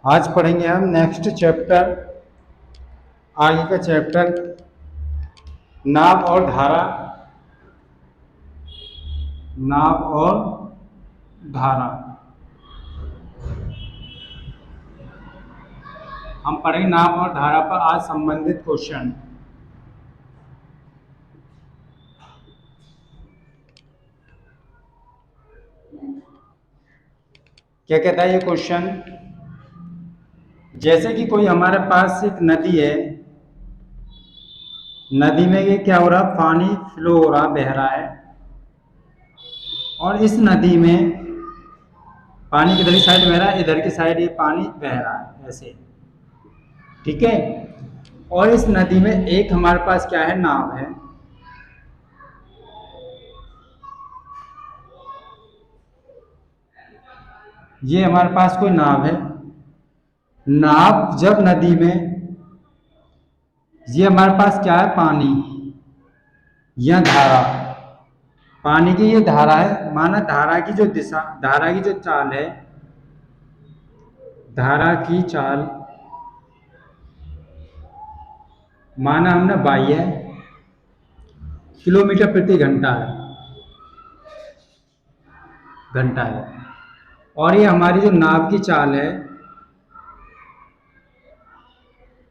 आज पढ़ेंगे हम नेक्स्ट चैप्टर, आगे का चैप्टर नाव और धारा। नाव और धारा हम पढ़ेंगे। नाव और धारा पर आज संबंधित क्वेश्चन। क्या कहता है ये क्वेश्चन? जैसे कि कोई हमारे पास एक नदी है, नदी में ये क्या हो रहा, पानी फ्लो हो रहा, बह रहा है, और इस नदी में पानी किधर की साइड बह रहा है, इधर की साइड ये पानी बह रहा है ऐसे, ठीक है। और इस नदी में एक हमारे पास क्या है, नाव है। ये हमारे पास कोई नाव है। नाव जब नदी में, ये हमारे पास क्या है, पानी या धारा। पानी की ये धारा है, माना धारा की जो दिशा, धारा की जो चाल है, धारा की चाल माना हमने बाई है, किलोमीटर प्रति घंटा है, घंटा है। और ये हमारी जो नाव की चाल है,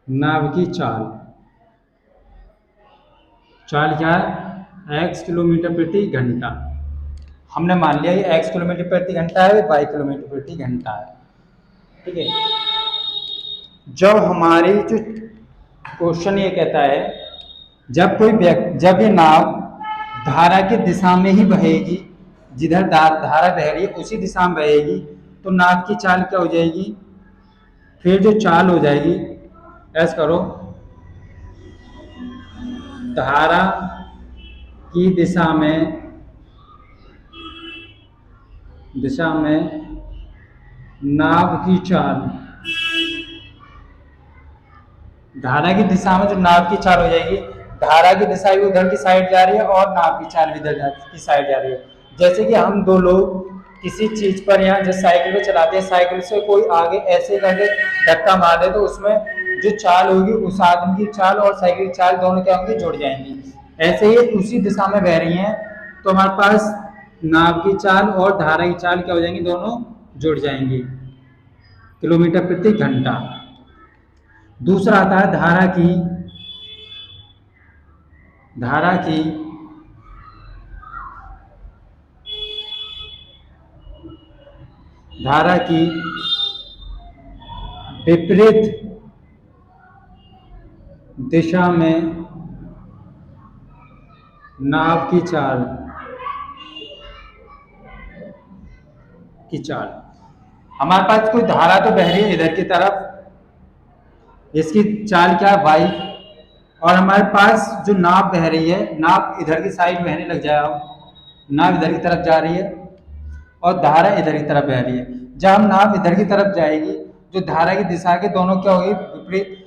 नाव की चाल, चाल क्या है, x किलोमीटर प्रति घंटा। हमने मान लिया ये x किलोमीटर प्रति घंटा है, y किलोमीटर प्रति घंटा है, ठीक है। जब हमारी जो क्वेश्चन ये कहता है, जब कोई व्यक्ति, जब ये नाव धारा की दिशा में ही बहेगी, जिधर धारा बह रही है उसी दिशा में बहेगी, तो नाव की चाल क्या हो जाएगी, फिर जो चाल हो जाएगी, ऐसा करो, धारा की दिशा में नाव की चाल, धारा की दिशा में जो नाव की चाल हो जाएगी, धारा की दिशा भी उधर की साइड जा रही है और नाव की चाल भी इधर की साइड जा रही है। जैसे कि हम दो लोग किसी चीज पर, यहाँ जैसे साइकिल पे चलाते हैं, साइकिल से कोई आगे ऐसे करके धक्का मार दे तो उसमें जो चाल होगी, उस आदमी की चाल और साइकिल की चाल दोनों क्या होंगी, जुड़ जाएंगी। ऐसे ही उसी दिशा में बह रही हैं, तो हमारे पास नाव की चाल और धारा की चाल क्या हो जाएंगी, दोनों जुड़ जाएंगी, किलोमीटर प्रति घंटा। दूसरा आता है धारा की, धारा की धारा की विपरीत दिशा में नाव की चाल, हमारे पास कोई धारा तो बह रही है इधर की तरफ, इसकी चाल क्या है, वाई। और हमारे पास जो नाव बह रही है, नाव इधर की साइड बहने लग जाए, नाव इधर की तरफ जा रही है और धारा इधर की तरफ बह रही है। जब हम नाव इधर की तरफ जाएगी, जो धारा की दिशा के दोनों क्या होगी, विपरीत।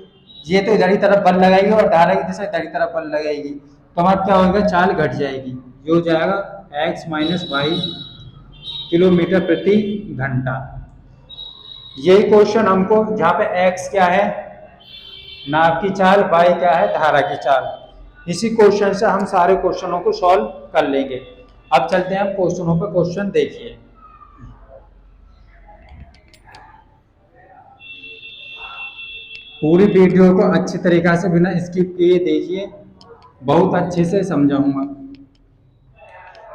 ये तो इधर की तरफ बल लगाएगी और धारा की दिशा इधर की तरफ बल लगाएगी, तो हमारा क्या होगा, चाल घट जाएगी। ये हो जाएगा x माइनस वाई किलोमीटर प्रति घंटा। यही क्वेश्चन हमको, जहाँ पे x क्या है, नाव की चाल, y क्या है, धारा की चाल। इसी क्वेश्चन से हम सारे क्वेश्चनों को सॉल्व कर लेंगे। अब चलते हैं हम क्वेश्चनों पर। क्वेश्चन देखिए, पूरी वीडियो को अच्छी तरीका से बिना स्किप किए देखिए, बहुत अच्छे से समझाऊंगा।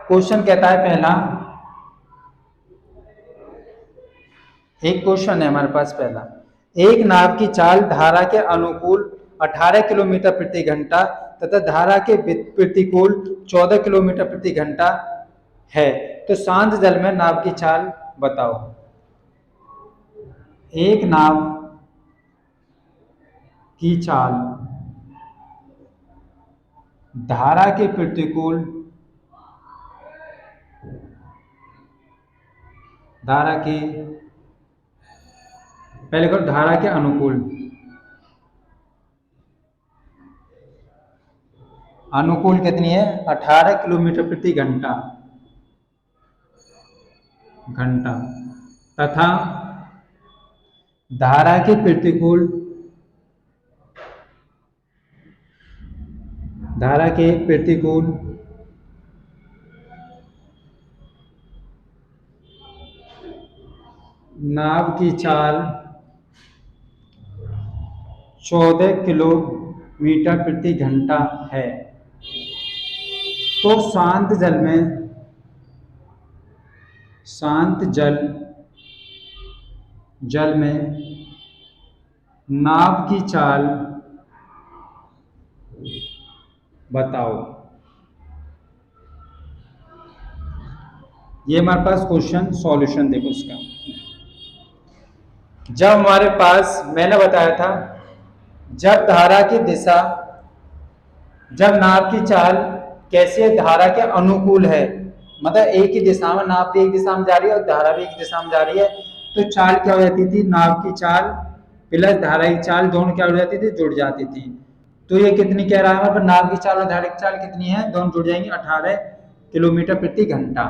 क्वेश्चन कहता है पहला, एक क्वेश्चन है हमारे पास पहला, एक नाव की चाल धारा के अनुकूल 18 किलोमीटर प्रति घंटा तथा धारा के प्रतिकूल 14 किलोमीटर प्रति घंटा है, तो शांत जल में नाव की चाल बताओ। एक नाव की चाल धारा के प्रतिकूल, धारा के, पहले करो धारा के अनुकूल, अनुकूल कितनी है, 18 किलोमीटर प्रति घंटा, तथा धारा के प्रतिकूल धारा के प्रतिकूल नाव की चाल 14 किलोमीटर प्रति घंटा है, तो शांत जल में नाव की चाल बताओ। ये हमारे पास क्वेश्चन सॉल्यूशन देखो इसका। जब हमारे पास मैंने बताया था, जब धारा की दिशा, जब नाव की चाल कैसे धारा के अनुकूल है, मतलब एक ही दिशा में, नाव भी एक दिशा में जा रही है और धारा भी एक दिशा में जा रही है, तो चाल क्या हो जाती थी, नाव की चाल प्लस धारा की चाल दोनों क्या हो जाती थी, जुड़ जाती थी। तो ये कितनी कह रहा है, पर नाव की चाल और धारा की चाल कितनी है, दोनों जुड़ जाएंगी 18 किलोमीटर प्रति घंटा।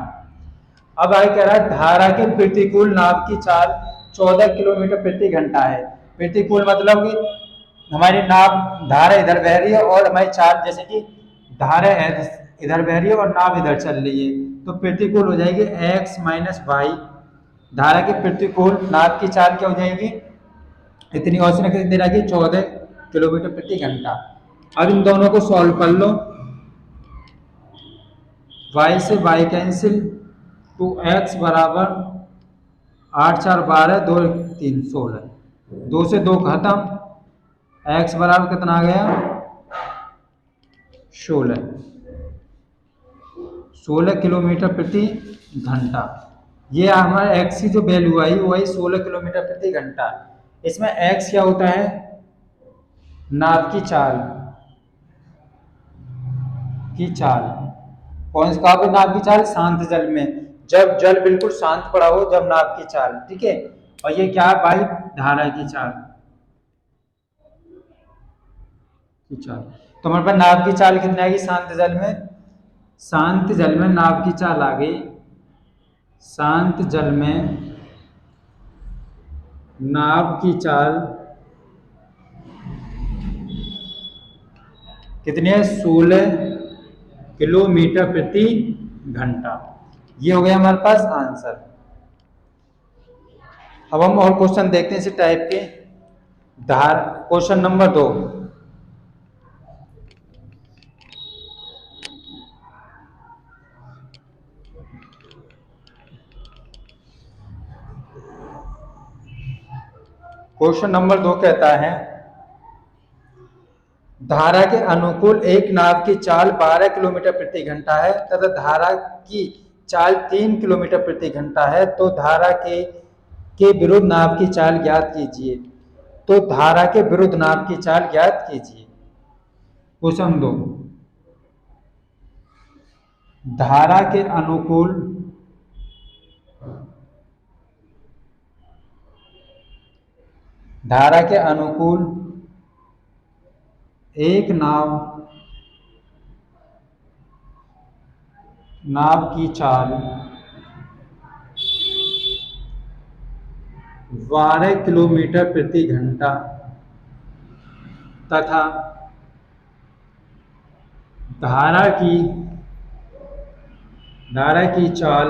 अब आगे कह रहा है धारा के प्रतिकूल नाव की चाल 14 किलोमीटर प्रति घंटा है। प्रतिकूल मतलब कि हमारी नाव, धारा इधर बह रही है और हमारी चाल, जैसे कि धारा है इधर बह रही है और नाव इधर चल रही है, तो प्रतिकूल हो जाएगी x माइनस वाई। धारा के प्रतिकूल नाव की चाल क्या हो जाएगी, इतनी, और उसने कितनी दे रखी, 14 किलोमीटर प्रति घंटा। अब इन दोनों को सॉल्व कर लो, y से y कैंसिल, तो x बराबर 8 4 12, 2 3 16, 2 से 2 खत्म, x बराबर कितना आ गया, 16 किलोमीटर प्रति घंटा। ये हमारा x की जो वैल्यू आई वही 16 किलोमीटर प्रति घंटा। इसमें x क्या होता है, नाव की चाल कौन सा, कहाँ पे नाव की चाल, शांत जल में, जब जल बिल्कुल शांत पड़ा हो, जब नाव की चाल, ठीक है। और ये क्या है भाई, धारा की चाल तो हमारे पास नाव की चाल कितनी आएगी, शांत जल में नाव की चाल आ गई, शांत जल में नाव की चाल कितनी है, 16 किलोमीटर प्रति घंटा। ये हो गया हमारे पास आंसर। अब हम और क्वेश्चन देखते हैं इसी टाइप के। क्वेश्चन नंबर 2, क्वेश्चन नंबर 2 कहता है धारा के अनुकूल एक नाव की चाल 12 किलोमीटर प्रति घंटा है तथा धारा की चाल 3 किलोमीटर प्रति घंटा है, तो धारा के विरुद्ध नाव की चाल ज्ञात कीजिए। तो धारा के विरुद्ध नाव की चाल ज्ञात कीजिए। क्वेश्चन 2, धारा के अनुकूल एक नाव की चाल 12 किलोमीटर प्रति घंटा तथा धारा की चाल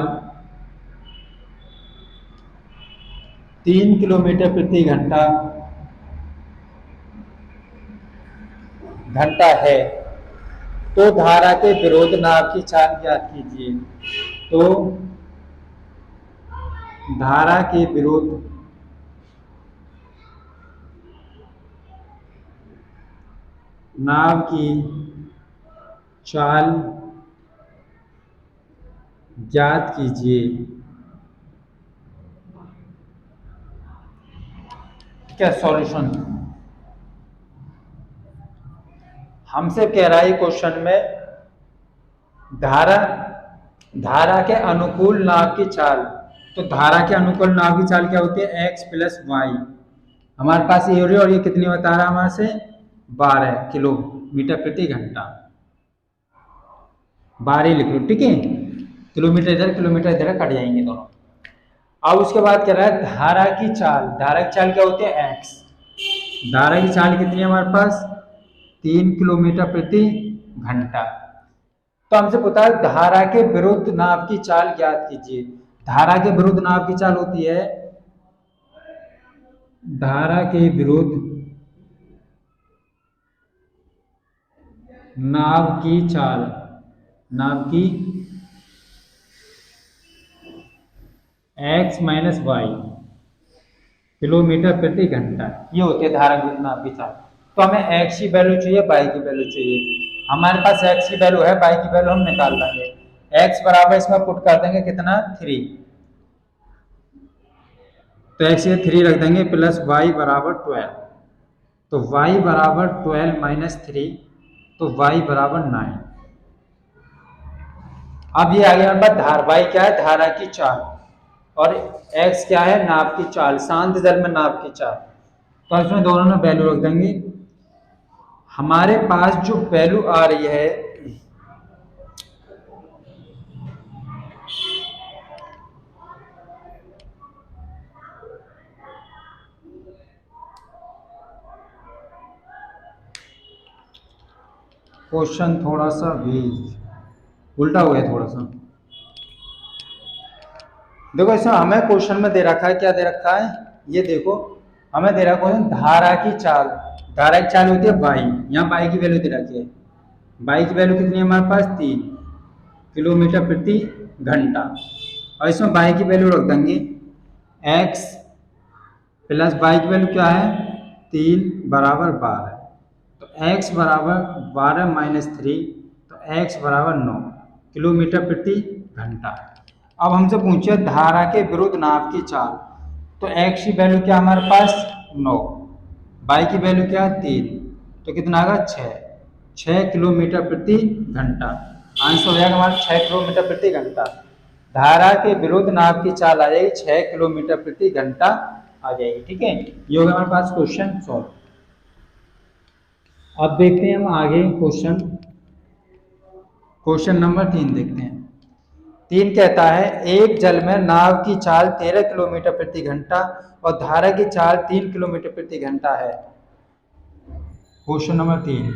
3 किलोमीटर प्रति घंटा है, तो धारा के विरोध नाव की चाल ज्ञात कीजिए। तो धारा के विरोध नाव की चाल ज्ञात कीजिए। क्या सॉल्यूशन हमसे कह रहा है क्वेश्चन में, धारा के अनुकूल नाव की चाल, तो धारा के अनुकूल नाव की चाल क्या होती है, x प्लस वाई। हमारे पास ये हो रही है और ये कितनी बता रहा है हमारे से, 12 किलोमीटर प्रति घंटा। 12 लिख लो, ठीक है, किलोमीटर इधर कट जाएंगे दोनों। अब उसके बाद कह रहा है धारा की चाल। धारा की चाल क्या होती है? एक्स। धारा की चाल कितनी है हमारे पास? 3 किलोमीटर प्रति घंटा। तो हमसे पूछा है धारा के विरुद्ध नाव की चाल ज्ञात कीजिए। धारा के विरुद्ध नाव की चाल होती है, धारा के विरुद्ध नाव की चाल, नाव की x माइनस वाई किलोमीटर प्रति घंटा, ये होती है धारा के विरुद्ध नाव की चाल। तो हमें x की वैल्यू चाहिए, y की वैल्यू चाहिए। हमारे पास x की वैल्यू है, y की वैल्यू हम निकाल लेंगे। x बराबर इसमें पुट कर देंगे कितना? 3। तो x ये 3 रख देंगे प्लस y बराबर 12। तो y बराबर 12 माइनस 3, तो y बराबर 9। अब ये आ गया हमारे पास धार। y क्या है? धारा की चाल। और x क्या है? नाव की चाल, शांत जल में नाव की चाल। तो इसमें दोनों में वैल्यू रख देंगे। हमारे पास जो वैल्यू आ रही है क्वेश्चन थोड़ा सा भी उल्टा हो गया थोड़ा सा। देखो इसमें हमें क्वेश्चन में दे रखा है, क्या दे रखा है ये देखो, हमें दे रखा है धारा की चाल। धारा की चाल होती है बाई, यहाँ बाई की वैल्यू दे रखी है। बाई की वैल्यू कितनी है हमारे पास? 3 किलोमीटर प्रति घंटा। और इसमें बाई की वैल्यू रख देंगे x प्लस बाई की वैल्यू क्या है? 3 बराबर 12। तो x बराबर 12 माइनस 3, तो x बराबर 9 किलोमीटर प्रति घंटा। अब हमसे पूछे धारा के विरुद्ध नाव की चाल। तो x की वैल्यू क्या हमारे पास? 9, y की वैल्यू क्या है? 3, तो कितना आएगा? 6 किलोमीटर प्रति घंटा। आंसर हो जाएगा हमारा 6 किलोमीटर प्रति घंटा। धारा के विरुद्ध नाव की चाल आ जाएगी 6 किलोमीटर प्रति घंटा आ जाएगी। ठीक है, ये होगा हमारे पास क्वेश्चन सॉल्व। अब देखते हैं हम आगे क्वेश्चन। क्वेश्चन नंबर 3 देखते हैं। 3 कहता है एक जल में नाव की चाल 13 किलोमीटर प्रति घंटा और धारा की चाल 3 किलोमीटर प्रति घंटा है। क्वेश्चन नंबर 3,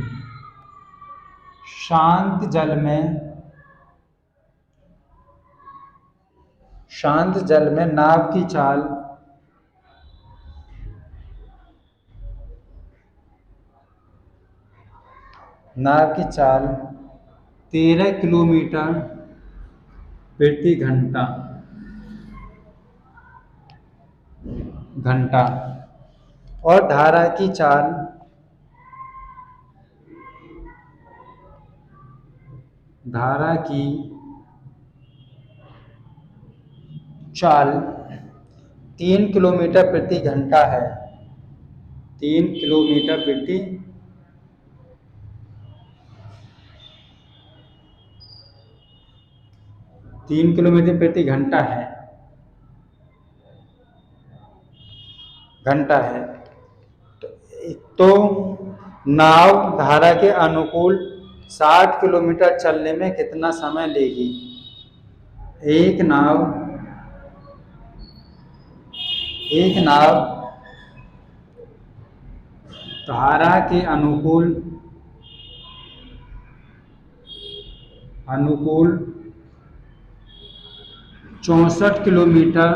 शांत जल में नाव की चाल नाव की चाल 13 किलोमीटर प्रति घंटा और धारा की चाल 3 किलोमीटर प्रति घंटा है। 3 किलोमीटर प्रति 3 किलोमीटर प्रति घंटा है। तो नाव धारा के अनुकूल 60 किलोमीटर चलने में कितना समय लेगी? एक नाव धारा के अनुकूल 64 किलोमीटर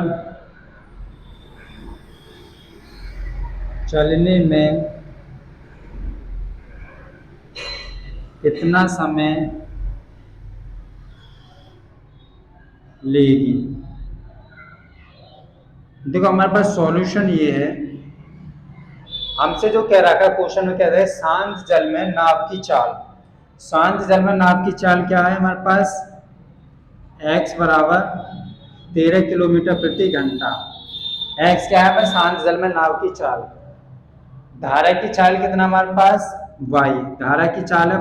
चलने में कितना समय लेगी? देखो हमारे पास सॉल्यूशन ये है। हमसे जो कह रखा है क्वेश्चन में, कह रहा है शांत जल में नाव की चाल। शांत जल में नाव की चाल क्या है हमारे पास? x बराबर 13 किलोमीटर प्रति घंटा। x क्या है? शांत जल में नाव की चाल। धारा की चाल कितना हमारे पास? y, धारा की चाल है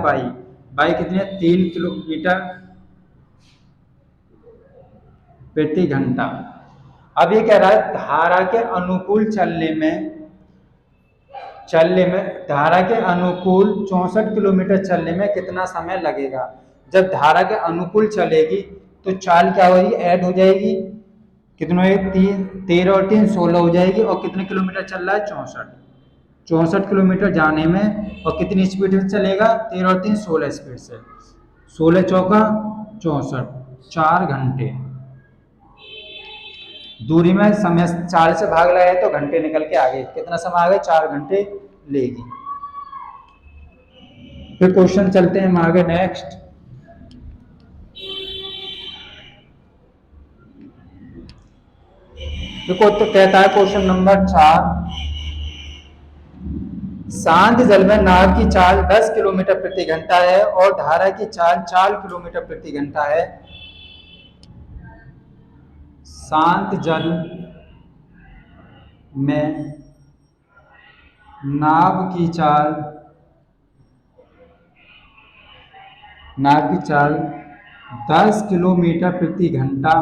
y कितनी है? 3 किलोमीटर प्रति घंटा। अब ये कह रहा है धारा के अनुकूल चलने में धारा के अनुकूल 64 किलोमीटर चलने में कितना समय लगेगा? जब धारा के अनुकूल चलेगी तो चाल क्या होगी? ऐड हो जाएगी कितने हुए, 13 और 3 16 हो जाएगी। और कितने किलोमीटर चल रहा है, 64 किलोमीटर जाने में। और कितनी स्पीड से चलेगा, 13 और 3 16 स्पीड से। 16 चौका 64, 4 घंटे। दूरी में समय 4 से भाग लगाए तो घंटे निकल के आगे, कितना समय आ गया, 4 घंटे लेगी। फिर क्वेश्चन चलते हैं हम आगे नेक्स्ट। देखो तो कहता है क्वेश्चन नंबर 4, शांत जल में नाव की चाल 10 किलोमीटर प्रति घंटा है और धारा की चाल 4 किलोमीटर प्रति घंटा है। शांत जल में नाव की चाल 10 किलोमीटर प्रति घंटा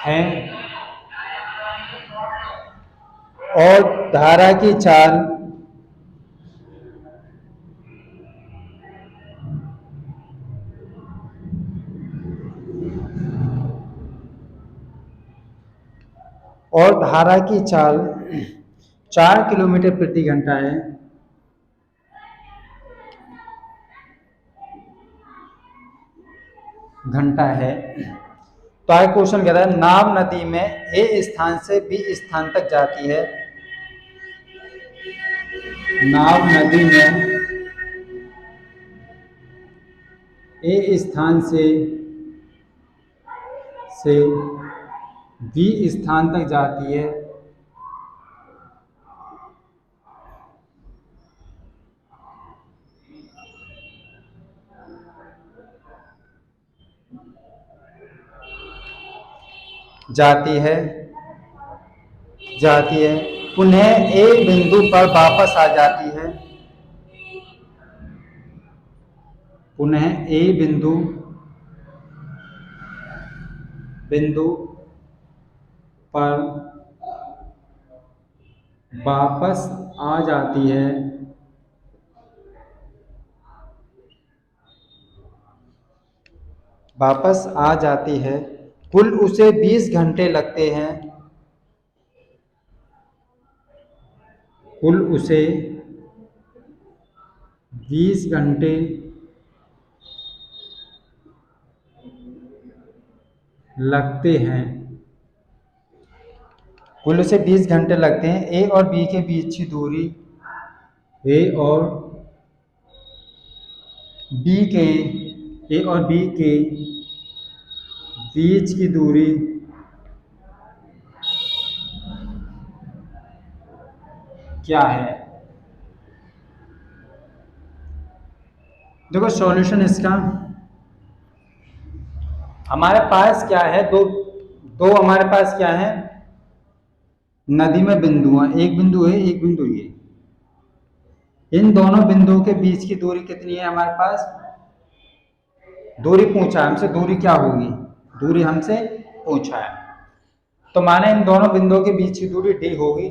है और धारा की चाल 4 किलोमीटर प्रति घंटा है। तो आगे क्वेश्चन कह रहा है, नाव नदी में ए स्थान से बी स्थान तक जाती है। नाव नदी में ए स्थान से बी स्थान तक जाती है। जाती है पुनः एक बिंदु पर वापस आ जाती है। पुनः ए बिंदु पर वापस आ जाती है। कुल उसे 20 घंटे लगते हैं। कुल उसे 20 घंटे लगते हैं। कुल उसे 20 घंटे लगते हैं। ए और बी के बीच की दूरी, ए और बी के बीच की दूरी क्या है। देखो सॉल्यूशन इसका, हमारे पास क्या है, दो हमारे पास क्या है, नदी में बिंदु है, एक बिंदु है, एक बिंदु ये। इन दोनों बिंदुओं के बीच की दूरी कितनी है हमारे पास, दूरी पूछा हमसे, दूरी क्या होगी, दूरी हमसे पूछा है। तो माने इन दोनों बिंदुओं के बीच की दूरी d होगी।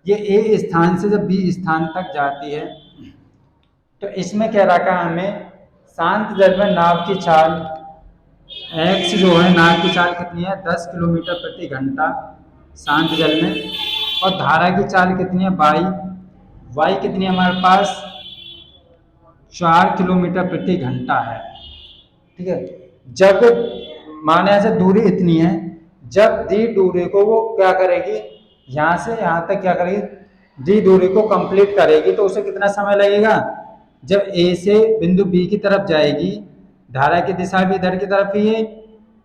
ये ए स्थान से जब बी स्थान तक जाती है, तो इसमें क्या रखा हमें, शांत जल में नाव की चाल x जो है, नाव की चाल कितनी है, 10 किलोमीटर प्रति घंटा शांत जल में। और धारा की चाल कितनी है, y कितनी है हमारे पास, 4 किलोमीटर प्रति घंटा है। ठीक है, जब माने ऐसे दूरी इतनी है, जब दी दूरी को वो क्या करेगी, यहां से यहां तक क्या करेगी, दी दूरी को कंप्लीट करेगी, तो उसे कितना समय लगेगा, जब ए से बिंदु बी की तरफ जाएगी, धारा की दिशा भी इधर की तरफ ही है,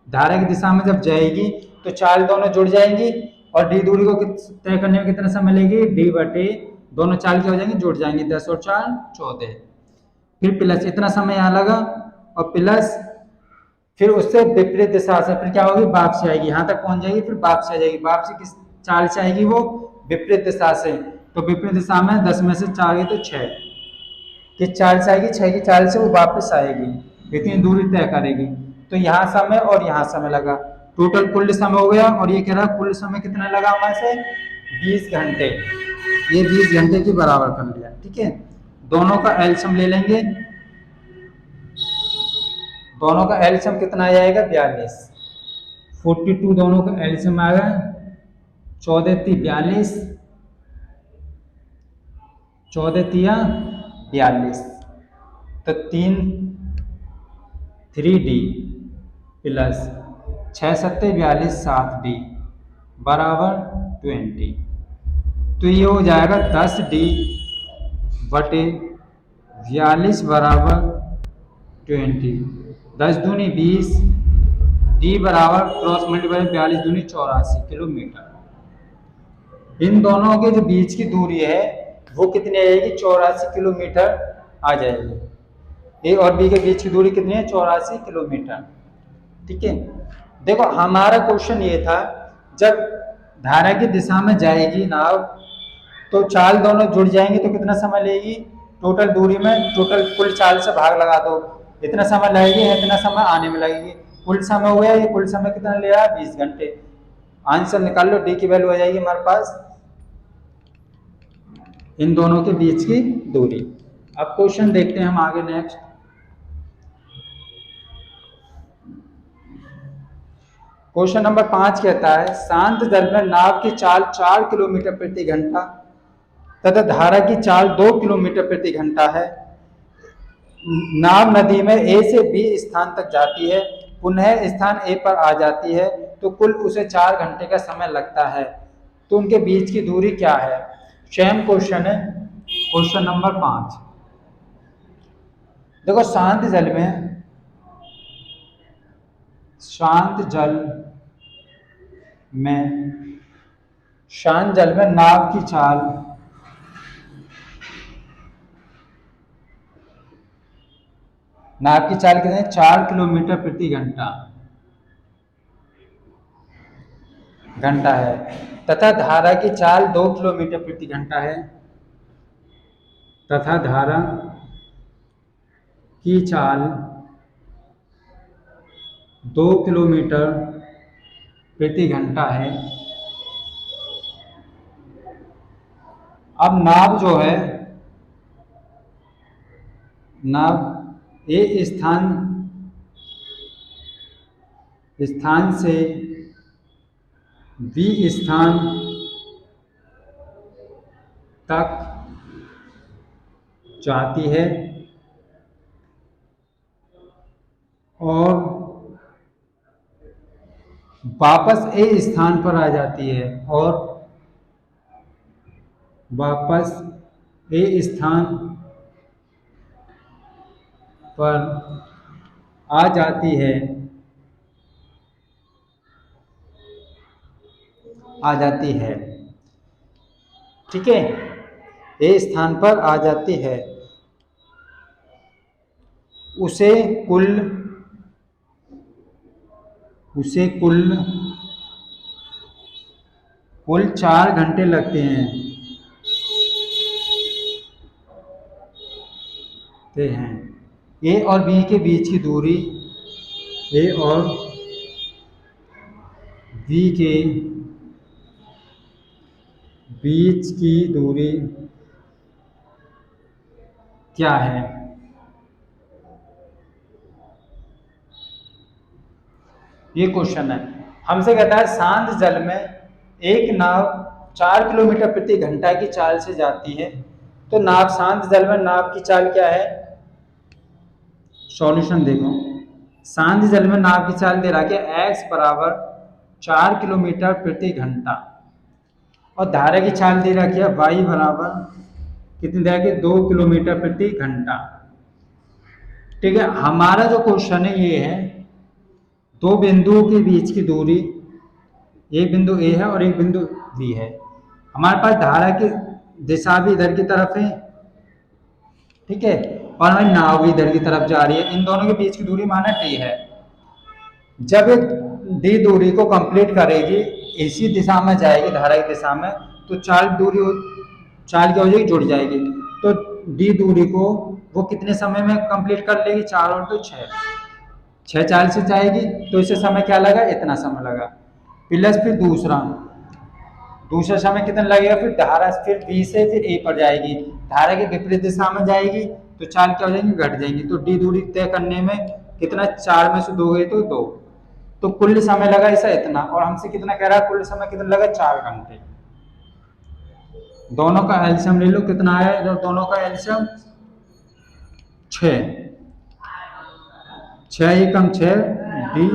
धारा की दिशा में जब जाएगी तो चाल दोनों जुड़ जाएंगी। और डी दूरी को तय करने में कितना समय लेगी, डी बटे दोनों चाल क्या हो जाएंगे, जुड़ जाएंगे, 10 और 4 14। फिर प्लस इतना समय यहाँ लगा, और प्लस फिर उससे विपरीत दिशा से फिर क्या होगी, वापसी आएगी, यहाँ तक पहुंच जाएगी, फिर वापसी आ जाएगी। वापसी किस चाल से आएगी, वो विपरीत दिशा से। तो विपरीत दिशा में 10 में से 4 गई तो 6, किस चाल से आएगी, 6 की चाल से वो वापस आएगी, इतनी दूरी तय करेगी। तो यहाँ समय और यहाँ समय लगा, टोटल कुल समय हो गया। और ये कह रहा है कुल समय कितना लगा हमारे से, 20 घंटे। ये 20 घंटे के बराबर कर लिया। ठीक है, दोनों का एलसीएम ले लेंगे, दोनों का एलसीएम कितना आ जाएगा, 42। 42 दोनों का एलसीएम आ गया, 14 × 42, 14 × 42, तो 3D प्लस 6 × 7 = 42, 7D बराबर 20। तो ये हो जाएगा 10D बटे 42 बराबर 20, 10 दूनी 20, D बराबर क्रॉस मल्टीप्लाई 42 दूनी 84 किलोमीटर। इन दोनों के जो बीच की दूरी है वो कितनी आएगी, 84 किलोमीटर आ जाएगी। ए और बी के बीच की दूरी कितनी है, 84 किलोमीटर। ठीक है, देखो हमारा क्वेश्चन ये था, जब धारा की दिशा में जाएगी नाव तो चाल दोनों जुड़ जाएंगे तो कितना समय लेगी, टोटल दूरी में टोटल कुल चाल से भाग लगा दो, इतना समय लगेगी, इतना समय आने में लगेगी, कुल समय हो गया। ये कुल समय कितना ले रहा है, 20 घंटे। आंसर निकाल लो, डी की वैल्यू आ जाएगी हमारे पास इन दोनों के बीच की दूरी। अब क्वेश्चन देखते हैं हम आगे नेक्स्ट। क्वेश्चन नंबर 5 कहता है, शांत जल में नाव की चाल 4 किलोमीटर प्रति घंटा तथा धारा की चाल 2 किलोमीटर प्रति घंटा है। नाव नदी में ए से बी स्थान तक जाती है, पुनः स्थान ए पर आ जाती है, तो कुल उसे 4 घंटे का समय लगता है, तो उनके बीच की दूरी क्या है। सेम क्वेश्चन है, क्वेश्चन नंबर 5। देखो शांत जल में नाव की चाल कितनी है, 4 किलोमीटर प्रति घंटा है, तथा धारा की चाल 2 किलोमीटर प्रति घंटा है, तथा धारा की चाल 2 किलोमीटर प्रति घंटा है। अब नाव जो है, नाव ए स्थान से बी स्थान तक जाती है और वापस ए स्थान पर आ जाती है, और वापस ए स्थान पर आ जाती है, ठीक है, ए स्थान पर आ जाती है, उसे कुल 4 घंटे लगते हैं, ए और बी के बीच की दूरी, ए और बी के बीच की दूरी क्या है। ये क्वेश्चन है, हमसे कहता है शांत जल में एक नाव 4 किलोमीटर प्रति घंटा की चाल से जाती है, तो शांत जल में नाव की चाल क्या है। सॉल्यूशन देखो, शांत जल में नाव की चाल दे रहा है x बराबर 4 किलोमीटर प्रति घंटा, और धारा की चाल दे रखी है y बराबर कितनी दे रखी है, 2 किलोमीटर प्रति घंटा। ठीक है, हमारा जो क्वेश्चन है ये है, दो बिंदुओं के बीच की दूरी, एक बिंदु ए है और एक बिंदु बी है, हमारे पास धारा की दिशा भी इधर की तरफ है, ठीक है, और हमारी नाव भी इधर की तरफ जा रही है, इन दोनों के बीच की दूरी माना टी है। जब एक डी दूरी को कंप्लीट करेगी, इसी दिशा में जाएगी धारा की दिशा में, तो चाल क्या हो जाएगी, जुड़ जाएगी, तो डी दूरी को वो कितने समय में कंप्लीट कर लेगी, 4 और 2 6 चाल से जाएगी, तो इसे समय क्या लगा, इतना समय लगा, प्लस फिर दूसरा समय कितना लगेगा, फिर धारा फिर बी से फिर ए पर जाएगी, धारा की विपरीत दिशा में जाएगी, तो चाल क्या हो जाएंगी, घट जाएंगी, तो डी दूरी तय करने में कितना, 4 में से 2 गए तो 2, तो कुल समय लगा ऐसा इतना, और हमसे कितना कह रहा है, कुल समय कितना लगा, 4 घंटे। दोनों का एलसीएम ले लो, कितना आया इधर, दोनों का एलसीएम 6, 6 एकम 6, डी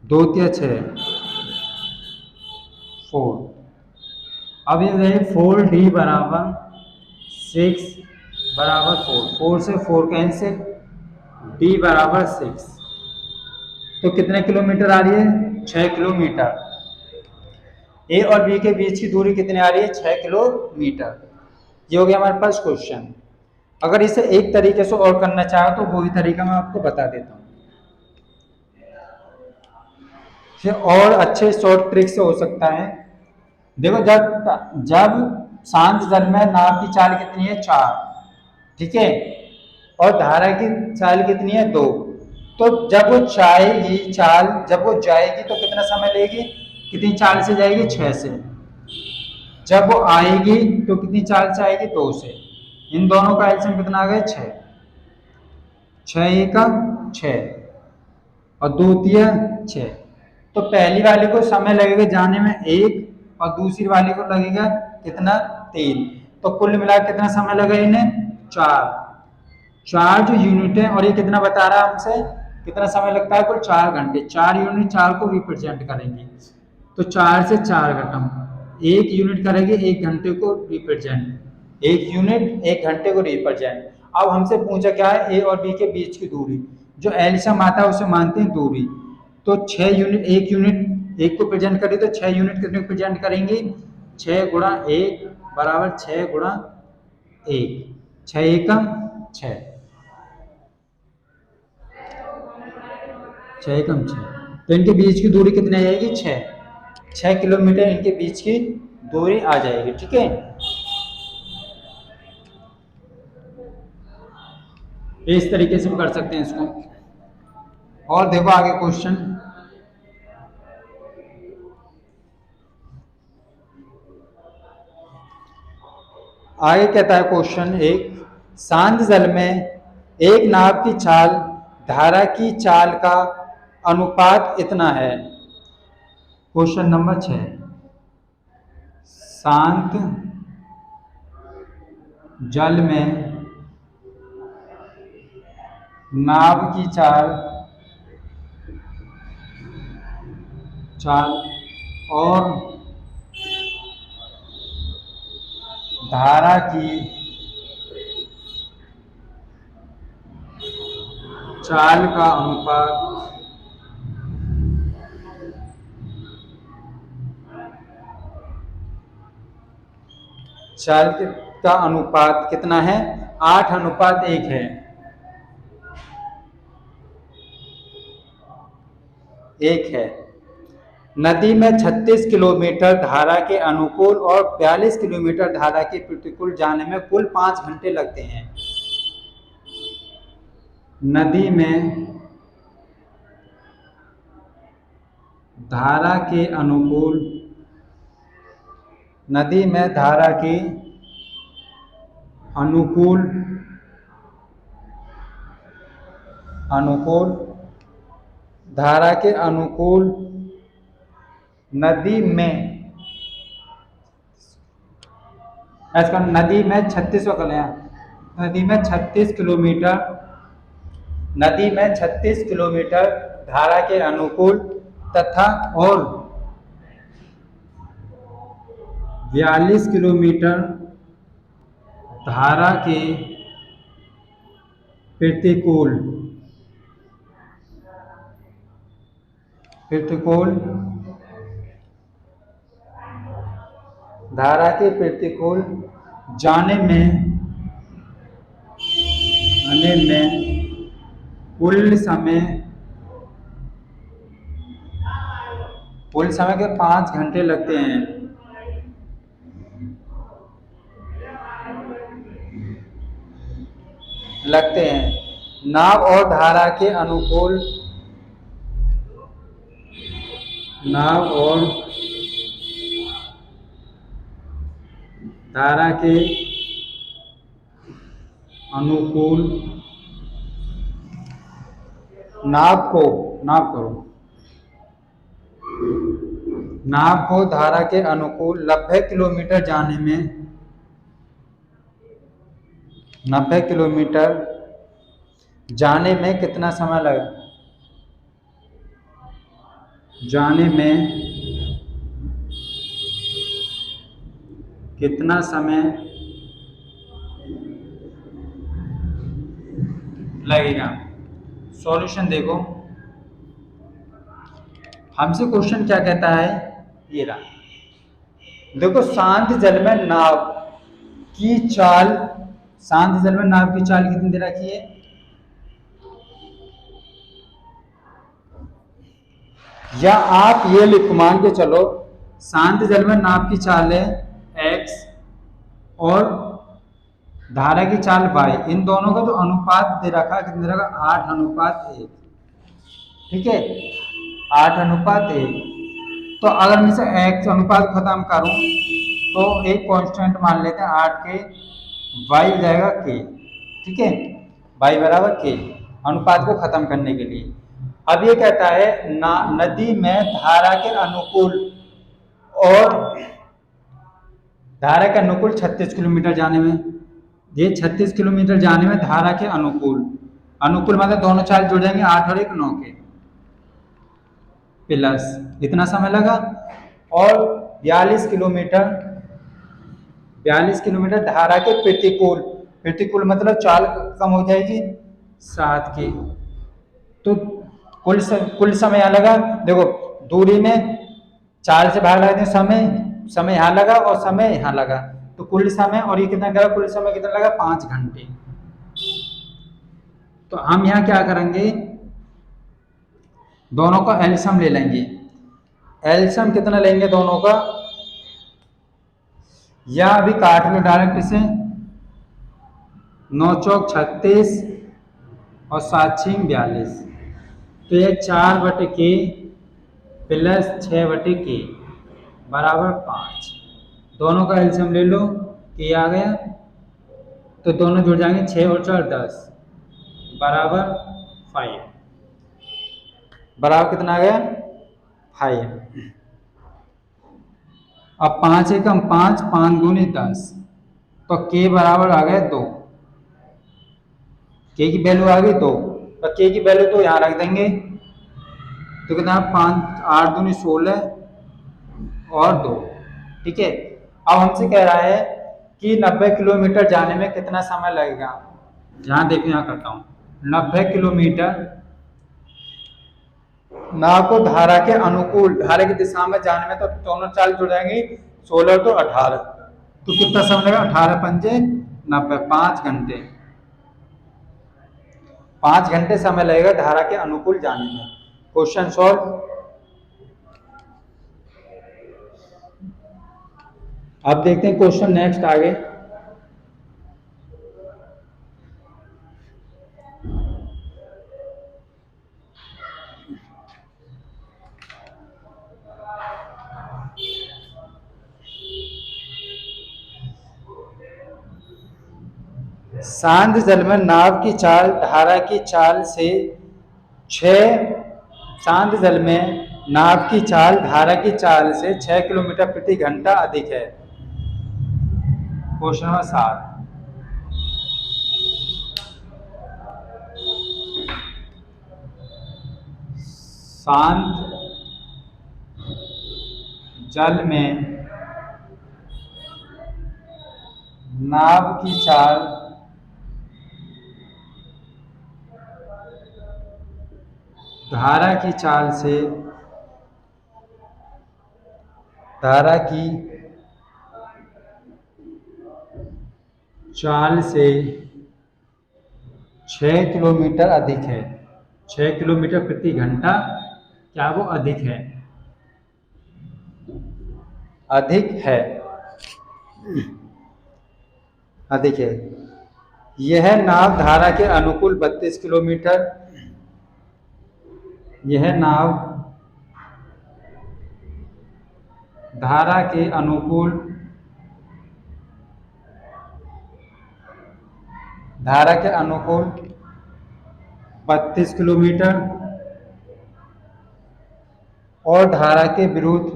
2 तिया 6, 4। अब ये रहे 4D बराबर 6 बराबर 4, 4 से 4 कैंसिल, D बराबर 6, तो कितने किलोमीटर आ रही है, 6 किलोमीटर। ए और बी के बीच की दूरी कितनी आ रही है, 6 किलोमीटर। ये हो गया हमारे पास क्वेश्चन। अगर इसे एक तरीके से और करना चाहो तो वो भी तरीका मैं आपको बता देता हूँ, फिर और अच्छे शॉर्ट ट्रिक से हो सकता है। देखो, जब जब शांत जल में नाव की चाल कितनी है, 4, ठीक है, और धारा की चाल कितनी है, 2, तो जब वो जाएगी चाल, जब वो जाएगी तो कितना समय लेगी, कितनी चाल से जाएगी, 6 से। जब वो आएगी तो कितनी चाल से आएगी, 2 से। इन दोनों का एलसीएम कितना आ गया, 6, 6 एकम 6 और 2 तिया 6। तो पहली वाले को समय लगेगा जाने में 1, और दूसरी वाले को लगेगा कितना, 3। तो कुल मिला कितना समय लगा इन्हें, 4। 4 जो यूनिट है, और ये कितना बता रहा है हमसे, कितना समय लगता है, कुल 4 घंटे। 4 यूनिट 4 को रिप्रेजेंट करेंगे, तो 4 से 4 घटम, 1 यूनिट करेंगे 1 घंटे को रिप्रेजेंट, 1 यूनिट 1 घंटे को रिप्रेजेंट। अब हमसे पूछा क्या है, ए और बी के बीच की दूरी, जो एलसीएम आता है उसे मानते हैं दूरी। तो 6 यूनिट, 1 यूनिट 1 को प्रेजेंट करें तो 6 यूनिट कितने को प्रेजेंट करेंगे, 6 गुणा 1 बराबर 6 गुणा 1, 6 एकम 6, 6 एकम 6। तो इनके बीच की दूरी कितनी आ जाएगी, 6 किलोमीटर इनके बीच की दूरी आ जाएगी, ठीक है। इस तरीके से भी कर सकते हैं इसको। और देखो आगे क्वेश्चन, आगे कहता है क्वेश्चन एक, शांत जल में एक नाव की चाल धारा की चाल का अनुपात इतना है। क्वेश्चन नंबर 6, शांत जल में नाव की चाल चाल और धारा की चाल का अनुपात चाल का अनुपात कितना है, 8:1 है। एक है। नदी में 36 किलोमीटर धारा के अनुकूल और 42 किलोमीटर धारा के प्रतिकूल जाने में कुल 5 घंटे लगते हैं। नदी में धारा के अनुकूल, नदी में धारा के अनुकूल अनुकूल धारा के अनुकूल नदी में, ऐसा नदी में 36 नदी में 36 किलोमीटर, नदी में 36 किलोमीटर धारा के अनुकूल तथा और 42 किलोमीटर धारा के प्रतिकूल प्रतिकूल धारा के प्रतिकूल जाने में कुल समय के 5 घंटे लगते हैं। नाव और धारा के अनुकूल, नाव और धारा के अनुकूल नाप करो। नाव को धारा के अनुकूल 90 किलोमीटर जाने में कितना समय लगा? जाने में कितना समय लगेगा? सॉल्यूशन देखो, हमसे क्वेश्चन क्या कहता है, ये रहा। देखो, शांत जल में नाव की चाल, शांत जल में नाव की चाल कितनी दे रखी है? या आप ये लिख मान के चलो, शांत जल में नाव की चाल है x और धारा की चाल y, इन दोनों का जो अनुपात दे रखा है कितने दे रखा? 8:1। ठीक है, 8:1। तो अगर मैं से x अनुपात खत्म करूं तो एक कांस्टेंट मान लेते हैं 8 के, y जाएगा k। ठीक है, y बराबर k, अनुपात को खत्म करने के लिए। अब ये कहता है नदी में धारा के अनुकूल, और धारा के अनुकूल 36 किलोमीटर जाने में, ये 36 किलोमीटर जाने में धारा के अनुकूल, अनुकूल मतलब दोनों चाल जुड़ जाएंगे, 8 और 1 9 के, प्लस इतना समय लगा। और 42 किलोमीटर धारा के प्रतिकूल, प्रतिकूल मतलब चाल कम हो जाएगी 7 की, तो कुल समय यहाँ लगा। देखो, दूरी में चाल से भाग लगा, समय यहाँ लगा और समय यहाँ लगा, तो कुल समय, और ये कितना लगा? कुल समय कितना लगा? 5 घंटे। तो हम यहाँ क्या करेंगे, दोनों का एलसीएम ले लेंगे। एलसीएम कितना लेंगे दोनों का, या अभी काट लो डायरेक्ट इसे, 9 चौक 36 और 7 छीम 42, तो ये 4/k प्लस 6/k बराबर 5। दोनों का एलसीएम ले लो, k आ गया, तो दोनों जुड़ जाएंगे, 6 और 4 10 बराबर 5, बराबर कितना आ गया? 5। अब 5 एकम 5, 5 दूनी 10, तो k बराबर आ गया 2, k की वैल्यू आ गई 2, तो k की वैल्यू तो यहाँ रख देंगे, तो कितना? 5 8 दूनी 16 और 2। ठीक है, अब हमसे कह रहा है कि 90 किलोमीटर जाने में कितना समय लगेगा। यहाँ देखो, यहाँ करता हूँ, 90 किलोमीटर नाव को धारा के अनुकूल, धारा की दिशा में जाने में, तो दोनों चाल जुड़ जाएंगी, 16 तो 18, तो कितना समय लगेगा? 18 पंजे 90, 5 घंटे। 5 घंटे समय लगेगा धारा के अनुकूल जाने में। Question solve. अब देखते हैं क्वेश्चन नेक्स्ट आगे। शांत जल में नाव की चाल धारा की चाल से 6 शांत जल में नाव की चाल धारा की चाल से 6 किलोमीटर प्रति घंटा अधिक है। Question number 7। शांत जल में नाव की चाल धारा की चाल से, धारा की चाल से 6 किलोमीटर अधिक है। 6 किलोमीटर प्रति घंटा, क्या वो अधिक है? अधिक है, अधिक है। यह नाव धारा के अनुकूल 32 किलोमीटर, यह नाव धारा के अनुकूल, धारा के अनुकूल 32 किलोमीटर और धारा के विरुद्ध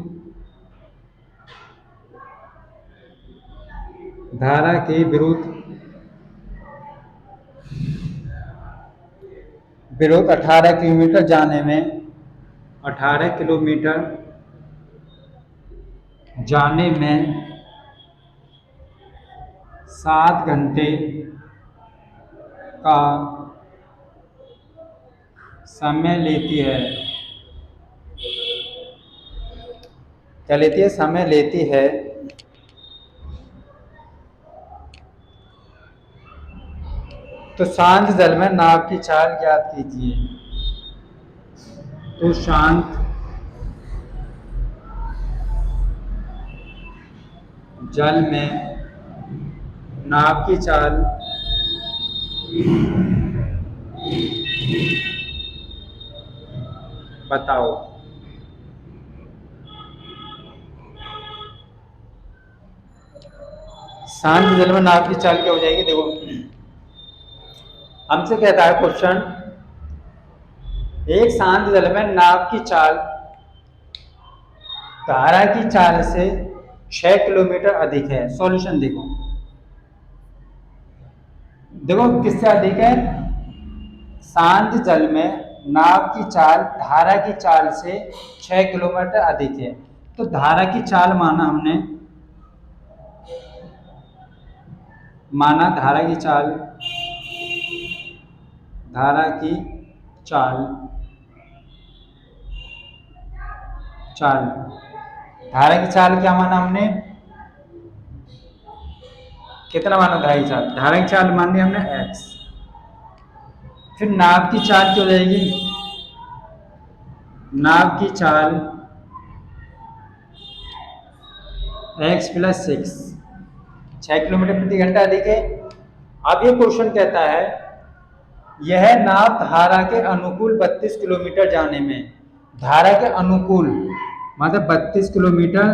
धारा के विरुद्ध विरुद्ध 18 किलोमीटर जाने में 18 किलोमीटर जाने में 7 घंटे का समय लेती है। क्या लेती है? समय लेती है। तो शांत जल में नाव की चाल ज्ञात कीजिए। तो शांत जल में नाव की चाल बताओ। शांत जल में नाव की चाल क्या हो जाएगी? देखो, हमसे कहता है क्वेश्चन, एक शांत जल में नाव की चाल धारा की चाल से 6 किलोमीटर अधिक है। सॉल्यूशन देखो, देखो किससे अधिक है? शांत जल में नाव की चाल धारा की चाल से 6 किलोमीटर अधिक है। तो धारा की चाल माना हमने, माना धारा की चाल, धारा की चाल चाल धारा की चाल क्या माना हमने? कितना माना धारा की चाल? धारा की चाल मानी हमने x। फिर नाव की चाल क्या हो जाएगी? नाव की चाल x प्लस 6, 6 किलोमीटर प्रति घंटा अधिक है। अब ये क्वेश्चन कहता है, यह नाव धारा के अनुकूल 32 किलोमीटर जाने में, धारा के अनुकूल मतलब 32 किलोमीटर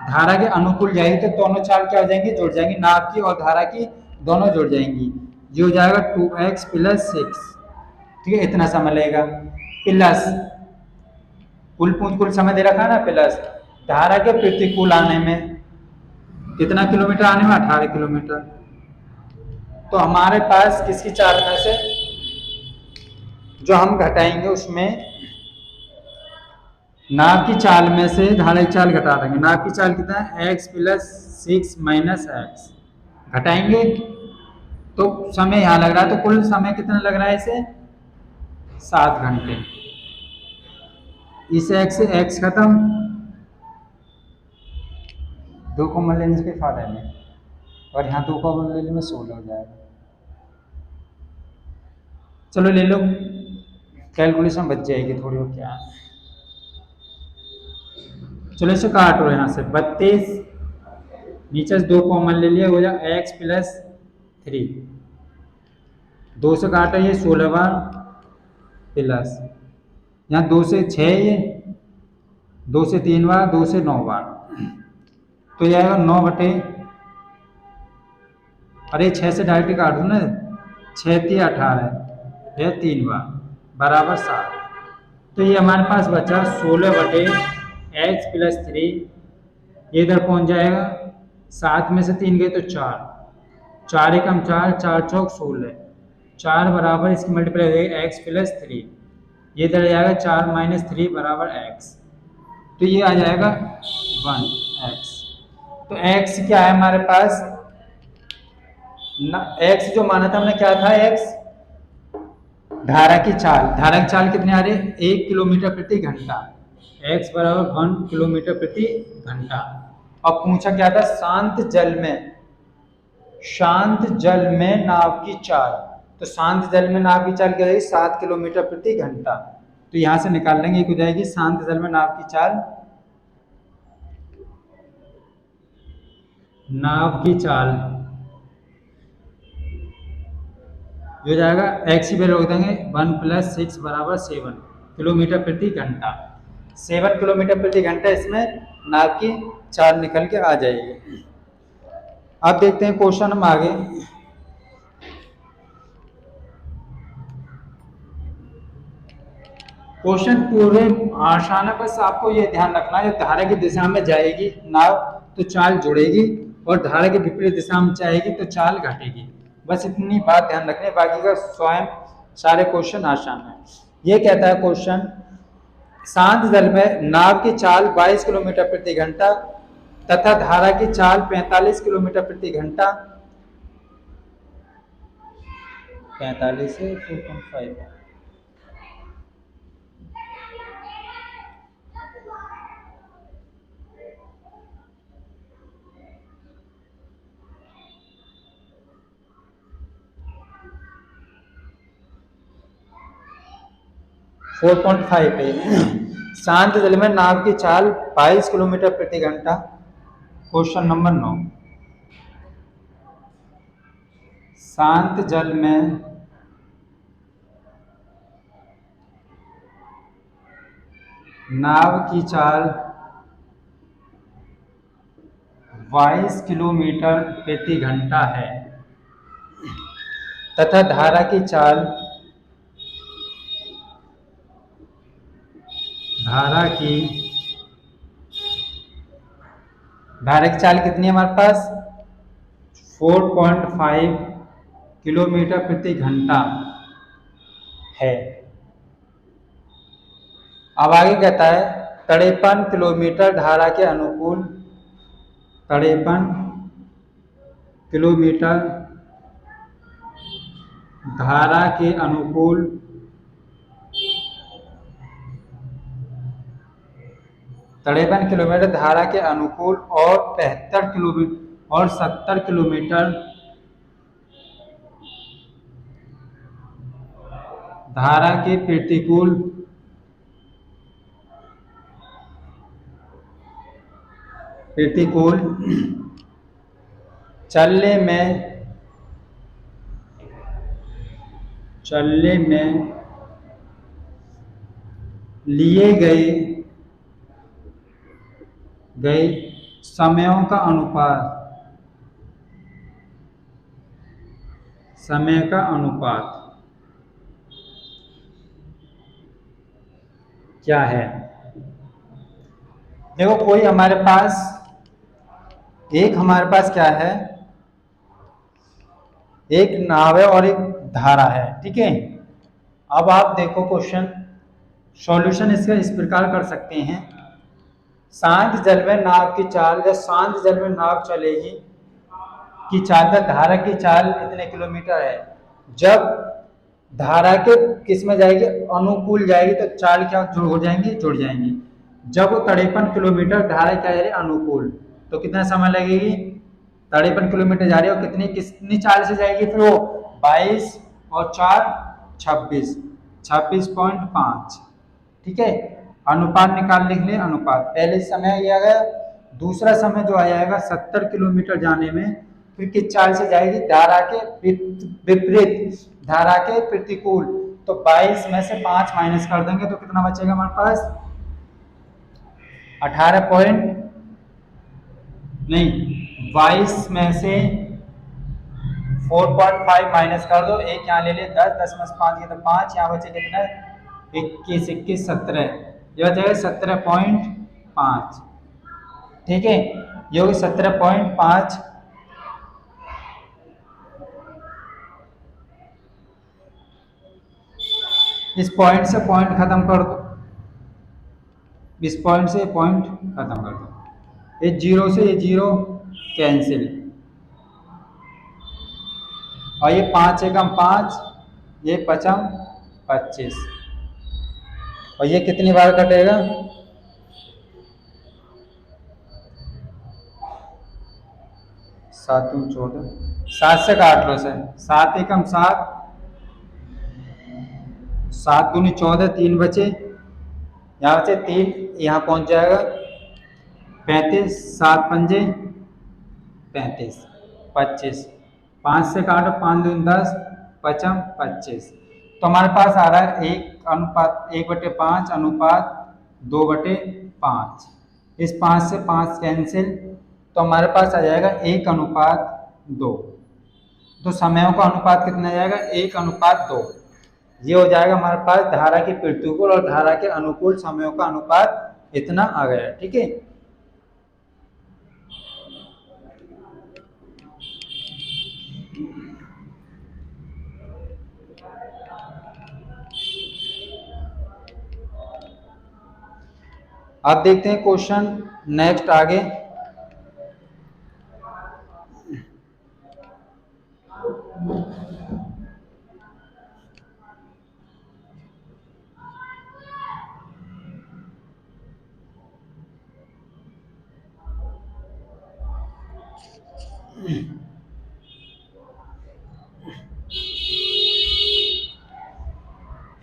धारा के अनुकूल जाएगी, तो दोनों चाल क्या हो जाएंगी? जुड़ जाएंगी, नाव की और धारा की दोनों जुड़ जाएंगी। ये हो जाएगा 2x प्लस 6। ठीक है, इतना समय लगेगा। प्लस कुल समय दे रखा है ना, प्लस धारा के प्रतिकूल आने में कितना किलोमीटर आने में? 18 किलोमीटर। तो हमारे पास किसकी चाल में से जो हम घटाएंगे, उसमें नाव की चाल में से धारा की चाल घटा देंगे। नाव की चाल कितना है? x plus 6 minus x. घटाएंगे तो समय यहाँ लग रहा है, तो कुल समय कितना लग रहा है इसे? 7 घंटे। इस x से x खत्म, 2 कॉमन लेने से फायदा नहीं, और यहाँ 2 कॉमन लेने में 16 हो जाएगा। चलो ले लो, कैलकुलेशन बच जाएगी थोड़ी, और क्या है। चलो इसे काटो यहाँ से, 32 नीचे से 2 कॉमन ले लिया, हो जाए x प्लस 3, 2 से काटा ये 16 बार प्लस यहाँ 2 से 6, ये 2 से 3 बार, 2 से 9 बार, तो ये आएगा 9 बटे, अरे 6 से डायरेक्ट काट दो ना, 6 3 18, यह 3 बार बराबर 7। तो ये हमारे पास बचा 16 बटे x प्लस 3, ये इधर पहुंच जाएगा, 7 में से 3 गए तो 4, 4 एकम 4, 4 चौक 16, 4 बराबर इसकी मल्टीप्लाई हो जाएगी x प्लस 3, ये इधर जाएगा 4 माइनस 3 बराबर x, तो ये आ जाएगा 1x। तो x क्या है हमारे पास ना, x जो माना था हमने क्या था? x धारा की चाल, धारा की चाल कितने आ रहे? 1 किलोमीटर प्रति घंटा, x बराबर 1 किलोमीटर प्रति घंटा। और पूछा क्या था? शांत जल में, शांत जल में नाव की चाल, तो शांत जल में नाव की चाल क्या है? 7 किलोमीटर प्रति घंटा। तो यहां से निकाल लेंगे, एक हो जाएगी शांत जल में नाव की चाल, नाव की चाल हो जाएगा x की वैल्यू रख देंगे 1 प्लस 6 बराबर 7 किलोमीटर प्रति घंटा। 7 किलोमीटर प्रति घंटा इसमें नाव की चाल निकल के आ जाएगी। अब देखते हैं क्वेश्चन हम आगे। क्वेश्चन पूरे आसान है, बस आपको ये ध्यान रखना है धारा की दिशा में जाएगी नाव तो चाल जुड़ेगी, और धारा की विपरीत दिशा में जाएगी तो चाल घटेगी। बस इतनी बात ध्यान रखने, बाकी का स्वयं सारे क्वेश्चन आसान है। ये कहता है क्वेश्चन, शांत जल में नाव की चाल 22 किलोमीटर प्रति घंटा तथा धारा की चाल 45 किलोमीटर प्रति घंटा, 45 से 4.5 4.5 पे शांत जल में नाव की चाल 22 किलोमीटर प्रति घंटा। क्वेश्चन नंबर 9, शांत जल में नाव की चाल 22 किलोमीटर प्रति घंटा है तथा धारा की चाल कितनी है हमारे पास, 4.5 किलोमीटर प्रति घंटा है। अब आगे कहता है 53 किलोमीटर धारा के अनुकूल, 53 किलोमीटर धारा के अनुकूल 53 किलोमीटर धारा के अनुकूल और 75 किलोमीटर और 70 किलोमीटर धारा के प्रतिकूल चलने में लिए गए समयों का अनुपात क्या है। देखो कोई हमारे पास क्या है, एक नाव है और एक धारा है, ठीक है। अब आप देखो क्वेश्चन सॉल्यूशन इसका इस प्रकार कर सकते हैं, शांत जल में नाव की चाल, जब शांत जल में नाव चलेगी की चाल तक धारा की चाल इतने किलोमीटर है, जब धारा के किस में जाएगी, अनुकूल जाएगी, तो चाल क्या जुड़ जाएंगी। जब वो 53 किलोमीटर धारा क्या जा रही है अनुकूल, तो कितना समय लगेगी, 53 किलोमीटर जा रही है और कितनी चाल से जाएगी, फिर वो 22 और 4 26.5, ठीक है। अनुपात लिख ले, अनुपात पहले समय ये आ गया, दूसरा समय जो आ जाएगा 70 किलोमीटर जाने में फिर किस चाल से जाएगी, धारा के विपरीत, धारा के प्रतिकूल, तो 22 में से 5 माइनस कर देंगे तो कितना बचेगा हमारे पास, 22 में से 4.5 माइनस कर दो, एक यहाँ ले ले 10 में से 5 ये तो 5, यहाँ बचे कितना 21 21 17, ये बचेगा 17.5, ठीक है। ये होगी 17.5, इस पॉइंट से पॉइंट खत्म कर दो, इस पॉइंट से पॉइंट खत्म कर दो, ये जीरो से ये जीरो कैंसिल, और ये 5 एकम 5, ये 5 25, और ये कितनी बार कटेगा, 7 दूनी 14, 7 से काट लो सर, 7 एकम 7, 7 दूनी 14, 3 बचे, यहाँ बचे 3, यहाँ पहुँच जाएगा 35, 7 पंजे 35, 25, 5 से काटो, 5 दूनी 10, 5 25, तो हमारे पास आ रहा है 1/5 अनुपात 2/5, इस 5 से 5 कैंसिल, तो हमारे पास आ जाएगा 1:2, तो समयों का अनुपात कितना जाएगा, 1:2, ये हो जाएगा हमारे पास धारा के प्रतिकूल और धारा के अनुकूल समयों का अनुपात इतना आ गया। ठीक है, अब देखते हैं क्वेश्चन नेक्स्ट आगे।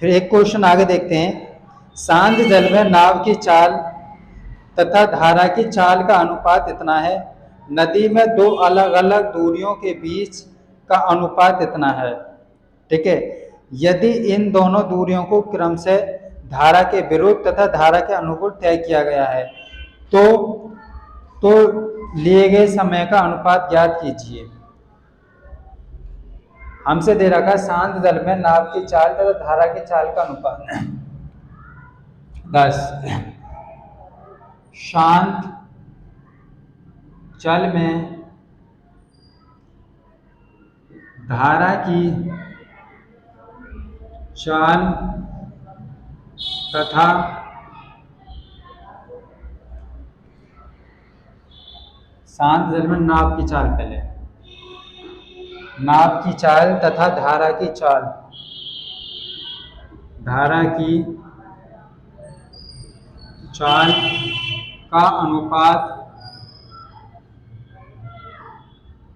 फिर एक क्वेश्चन आगे देखते हैं। शांत जल में नाव की चाल तथा धारा की चाल का अनुपात इतना है। नदी में दो अलग अलग दूरियों के बीच का अनुपात इतना है। ठीक है, यदि इन दोनों दूरियों को क्रम से धारा के विरुद्ध तथा धारा के अनुकूल तय किया गया है तो लिए गए समय का अनुपात ज्ञात कीजिए। हमसे दे रखा शांत जल में नाव की चाल तथा धारा की चाल का अनुपात 10। शांत जल में धारा की चाल तथा शांत जल में नाव की चाल, पहले नाव की चाल तथा धारा की चाल, धारा की चाल का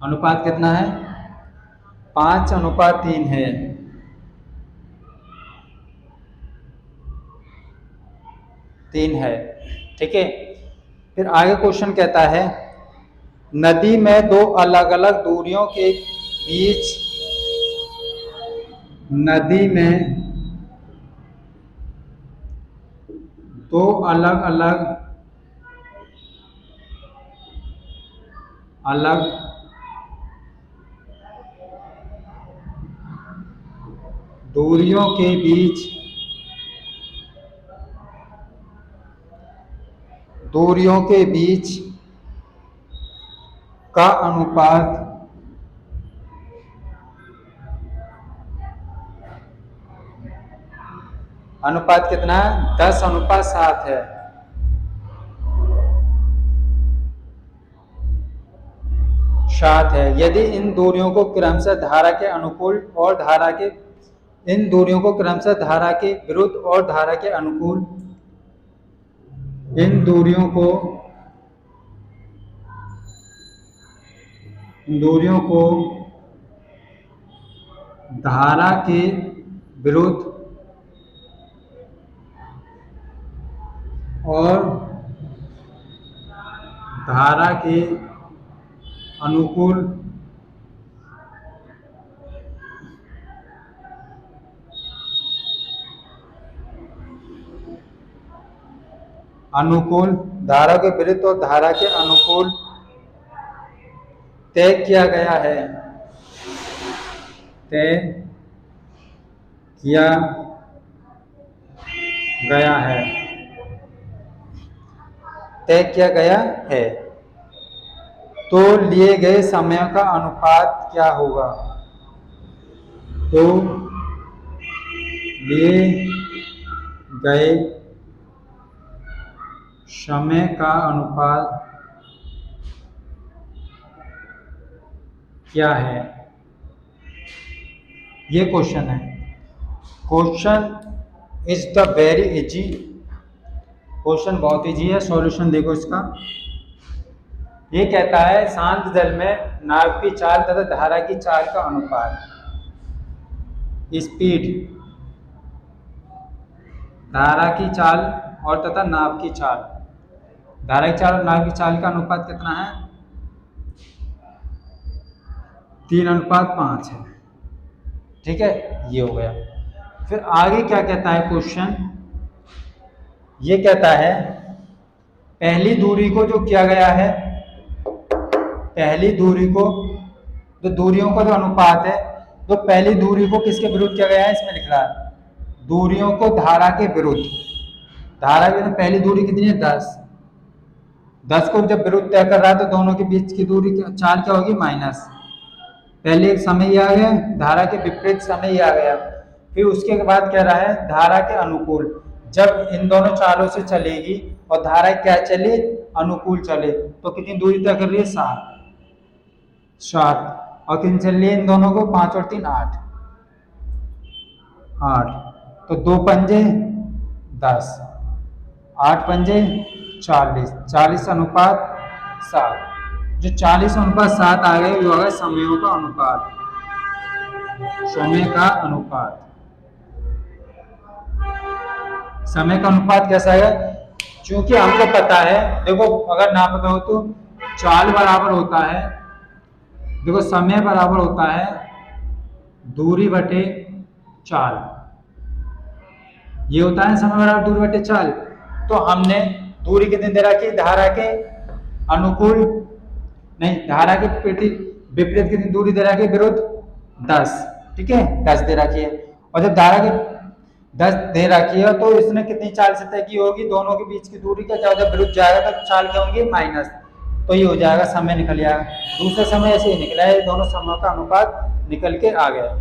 अनुपात कितना है? 5:3 है। ठीक है, फिर आगे क्वेश्चन कहता है नदी में दो अलग अलग दूरियों के बीच, नदी में दो अलग अलग दूरियों के बीच का अनुपात कितना है? 10:7 है। यदि इन दूरियों को क्रमशः धारा के अनुकूल और धारा के इन दूरियों को क्रमशः धारा के विरुद्ध और धारा के अनुकूल, इन दूरियों को धारा के विरुद्ध और धारा के अनुकूल धारा के विरुद्ध और धारा के अनुकूल तय किया गया है। तो लिए गए समय का अनुपात क्या होगा? तो लिए गए समय का अनुपात क्या है? ये क्वेश्चन है। Question is the very easy, question बहुत इजी है। सॉल्यूशन देखो इसका। ये कहता है शांत जल में नाव की चाल तथा धारा की चाल का अनुपात, स्पीड, धारा की चाल और तथा नाव की चाल, धारा की चाल और नाव की चाल का अनुपात कितना है? 3:5 है। ठीक है, ये हो गया। फिर आगे क्या कहता है क्वेश्चन? ये कहता है पहली दूरी को जो किया गया है, पहली दूरी को, जो दूरियों का जो अनुपात है, तो पहली दूरी को किसके विरुद्ध किया गया है? इसमें लिख रहा है दूरियों को धारा के विरुद्ध, धारा के पहली दूरी कितनी है 10, 10 को जब विरुद्ध तय कर रहा है तो दोनों के बीच की दूरी चाल क्या होगी माइनस, पहले एक समय ही आ गया, धारा के विपरीत समय ही आ गया। फिर उसके बाद कह रहा है धारा के अनुकूल, जब इन दोनों चालों से चलेगी और धारा क्या चले अनुकूल चले तो कितनी दूरी तय कर रही है 7, और कितनी चल रही है इन दोनों को 5 और 3 8, 8 तो 2 पंजे 10, 8 पंजे 40, 40 अनुपात 7, जो 40 अनुपात 7 आ गए वो आ गए समयों का अनुपात, समय का अनुपात। समय का अनुपात कैसा है, क्योंकि हमको पता है, देखो अगर ना पता हो तो चाल बराबर होता है, देखो समय बराबर होता है दूरी बटे चाल, ये होता है समय बराबर दूरी बटे चाल। तो हमने दूरी कितनी दे रखी, धारा के अनुकूल नहीं, धारा के विपरीत कितनी दूरी दे रखी, विरुद्ध 10, ठीक है 10 दे रखी है। और जब धारा की 10 दे रखी है तो इसने कितनी चाल से तय की होगी, दोनों के बीच की दूरी क्या, जब विरुद्ध जाएगा तो चाल क्या होंगी माइनस, तो ये हो जाएगा समय निकल जाएगा। दूसरा समय ऐसे ही निकला है, दोनों समयों का अनुपात निकल के आ गया।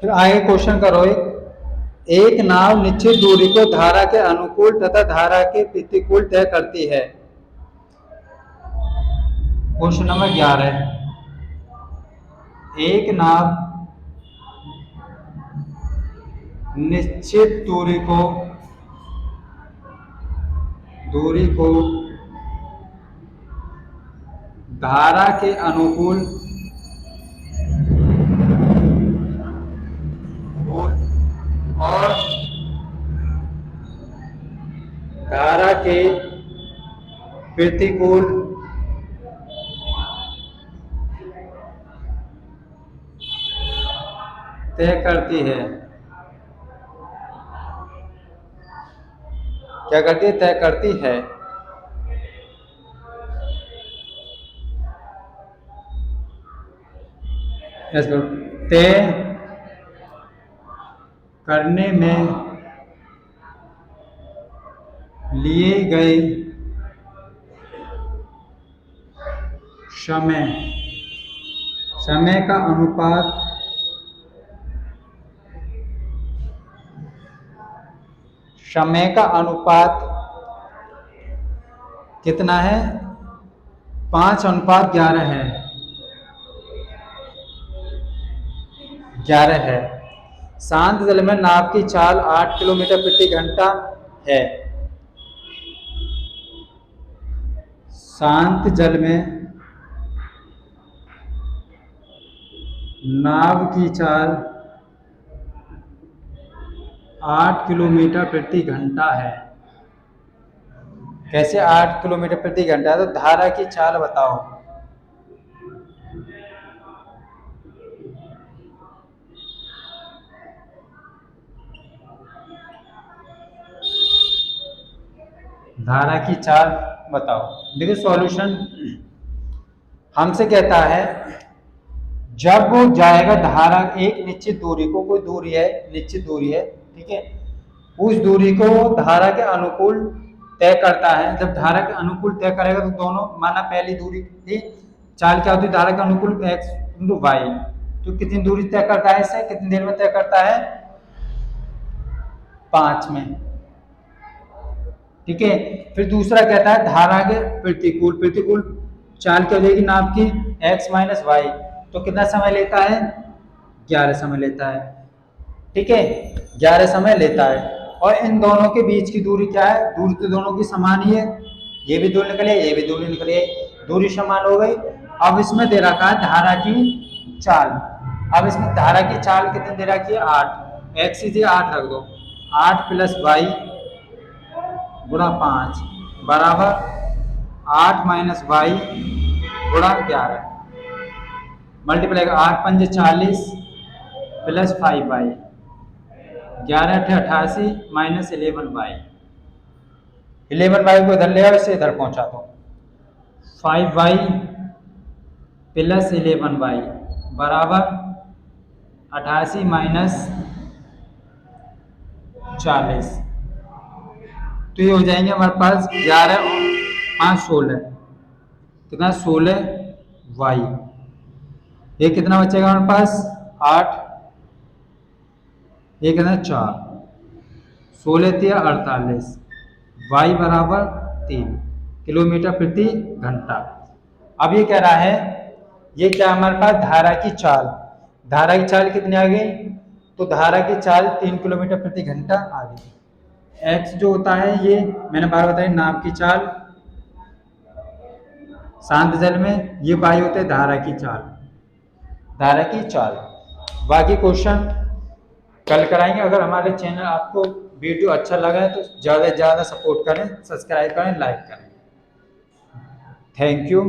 फिर आगे क्वेश्चन करो, एक नाव निश्चित दूरी को धारा के अनुकूल तथा धारा के प्रतिकूल तय करती है। क्वेश्चन नंबर 11, एक नाव निश्चित दूरी को धारा के अनुकूल और धारा के प्रतिकूल तय करती है। क्या करती है, तय करती है। तय करने में लिए गए समय का अनुपात कितना है, 5:11 है, 11 है। शांत जल में नाव की चाल 8 किलोमीटर प्रति घंटा है। शांत जल में नाव की चाल 8 किलोमीटर प्रति घंटा है। कैसे 8 किलोमीटर प्रति घंटा है, तो धारा की चाल बताओ। धारा की चाल बताओ। देखिए सॉल्यूशन हमसे कहता है जब वो जाएगा धारा एक निश्चित दूरी को, कोई दूरी है निश्चित दूरी है, ठीक है, उस दूरी को धारा के अनुकूल तय करता है। जब धारा के अनुकूल तय करेगा तो दोनों, माना पहली दूरी थी चाल क्या होती है, धारा के अनुकूल x × y, तो कितनी दूरी तय करता है, इसे कितनी देर में तय करता है, 5 में, ठीक है। फिर दूसरा कहता है धारा के प्रतिकूल चाल क्या हो जाएगी नाव की, x - y, तो कितना समय लेता है, 11 समय लेता है, ठीक है, 11 समय लेता है। और इन दोनों के बीच की दूरी क्या है, दूरी तो दोनों की समान ही है, ये भी दूरी निकली है, ये भी दूरी निकली है, दूरी समान हो गई। अब इसमें दे रखा है धारा की चाल, अब इसमें धारा की चाल कितनी दे रखी है, 8, x = 8 रख दो, 8 + y गुणा 5 बराबर 8 माइनस वाई गुणा 11 मल्टीप्लाई 8 पंजे 40 प्लस 5y 11 अठे 88 माइनस 11y 11y को इधर ले आओ, इसे इधर पहुंचा दो 5y प्लस 11y बराबर 88 माइनस 40। तो ये हो जाएंगे हमारे पास 11 और 5 16 कितना 16 वाई। ये कितना बचेगा हमारे पास 8 ये कितना 4 16 3 48 वाई बराबर 3 किलोमीटर प्रति घंटा। अब ये कह रहा है ये क्या हमारे पास धारा की चाल, धारा की चाल कितनी आ गई, तो धारा की चाल 3 किलोमीटर प्रति घंटा आ गई। एक्स जो होता है ये मैंने बार बताया नाव की चाल शांत जल में, ये वाई होते हैं धारा की चाल, धारा की चाल। बाकी क्वेश्चन कल कराएंगे। अगर हमारे चैनल आपको वीडियो अच्छा लगा है तो ज़्यादा से ज़्यादा सपोर्ट करें, सब्सक्राइब करें, लाइक करें। Thank you.